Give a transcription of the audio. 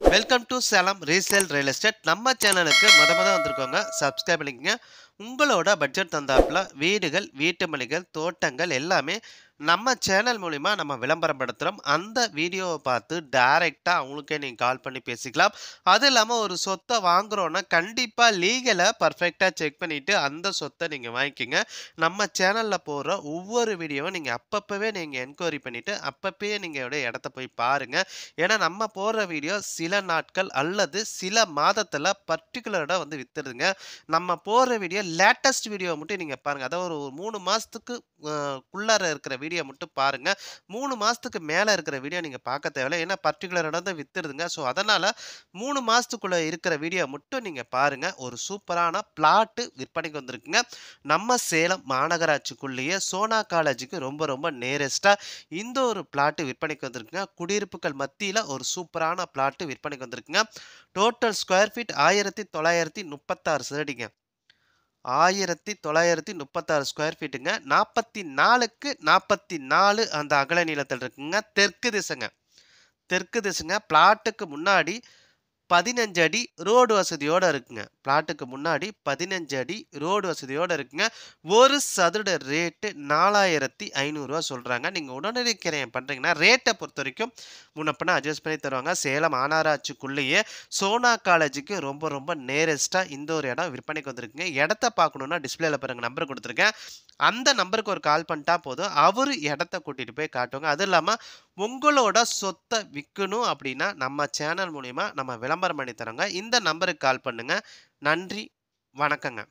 Welcome to Salem resale real estate. நம்ம சேனலுக்கு மொத வந்திருக்கோங்க. சப்ஸ்கிரைப் பண்ணிக்கங்க. உங்களோட பட்ஜெட் தந்தாப்புல வீடுகள், வீட்டு மனைகள், தோட்டங்கள் எல்லாமே நம்ம சேனல் மூலிமா நம்ம விளம்பரம் படுத்துகிறோம். அந்த வீடியோவை பார்த்து டைரெக்டாக அவங்களுக்கே நீங்கள் கால் பண்ணி பேசிக்கலாம். அது இல்லாமல் ஒரு சொத்தை வாங்குறோன்னா கண்டிப்பாக லீகலை பர்ஃபெக்டாக செக் பண்ணிவிட்டு அந்த சொத்தை நீங்கள் வாங்கிக்கிங்க. நம்ம சேனலில் போடுற ஒவ்வொரு வீடியோவும் நீங்கள் அப்பப்போவே நீங்கள் என்கொயரி பண்ணிவிட்டு அப்பப்பயே நீங்கள் இடத்த போய் பாருங்கள். ஏன்னா நம்ம போடுற வீடியோ சில நாட்கள் அல்லது சில மாதத்தில் பர்டிகுலராக வந்து வித்துடுதுங்க. நம்ம போடுற வீடியோ லேட்டஸ்ட் வீடியோ மட்டும் நீங்கள் பாருங்கள். அதாவது ஒரு 3 மாதத்துக்கு குள்ளார இருக்கிற வீடியோ மட்டும் பாருங்கள். 3 மாதத்துக்கு மேலே இருக்கிற வீடியோ நீங்கள் பார்க்க தேவையில்லை. ஏன்னா பர்டிகுலராக தான் வித்துடுதுங்க. ஸோ அதனால் 3 மாதத்துக்குள்ளே இருக்கிற வீடியோ மட்டும் நீங்கள் பாருங்கள். ஒரு சூப்பரான பிளாட்டு விற்பனைக்கு வந்திருக்குங்க. நம்ம சேலம் மாநகராட்சிக்குள்ளேயே சோனா காலேஜுக்கு ரொம்ப நேரஸ்ட்டாக இந்த ஒரு பிளாட்டு விற்பனைக்கு வந்திருக்குங்க. குடியிருப்புகள் மத்தியில் ஒரு சூப்பரான பிளாட்டு விற்பனைக்கு வந்திருக்குங்க. டோட்டல் ஸ்கொயர் ஃபீட் 1936 சதுரடிங்க. 1936 ஸ்கொயர் ஃபீட்டுங்க. 44க்கு 44 அந்த அகல நீளத்தில் இருக்குங்க. தெற்கு திசைங்க. பிளாட்டுக்கு முன்னாடி 15 அடி ரோடு வசதியோடு இருக்குங்க. பிளாட்டுக்கு முன்னாடி 15 அடி ரோடு வசதியோடு இருக்குங்க. ஒரு சதுர ரேட்டு 4500 சொல்கிறாங்க. நீங்கள் உடனடி கிரயம் பண்ணுறீங்கன்னா ரேட்டை பொறுத்த வரைக்கும் முன்னப்பின்னா அட்ஜஸ்ட் பண்ணி தருவாங்க. சேலம் மாநகராட்சிக்குள்ளேயே சோனா காலேஜுக்கு ரொம்ப நேரஸ்ட்டாக இந்த ஒரு இடம் விற்பனைக்கு வந்திருக்குங்க. இடத்த பார்க்கணுன்னா டிஸ்பிளேல பாருங்க நம்பர் கொடுத்துருக்கேன். அந்த நம்பருக்கு ஒரு கால் பண்ணிட்டா போதும். அவர் இடத்த கூட்டிகிட்டு போய் காட்டுவாங்க. அதுவும் இல்லாமல் உங்களோட சொத்தை விற்கணும் அப்படின்னா நம்ம சேனல் மூலிமா நம்ம விளம்பரம் பண்ணி தரோங்க. இந்த நம்பருக்கு கால் பண்ணுங்க. நன்றி, வணக்கங்க.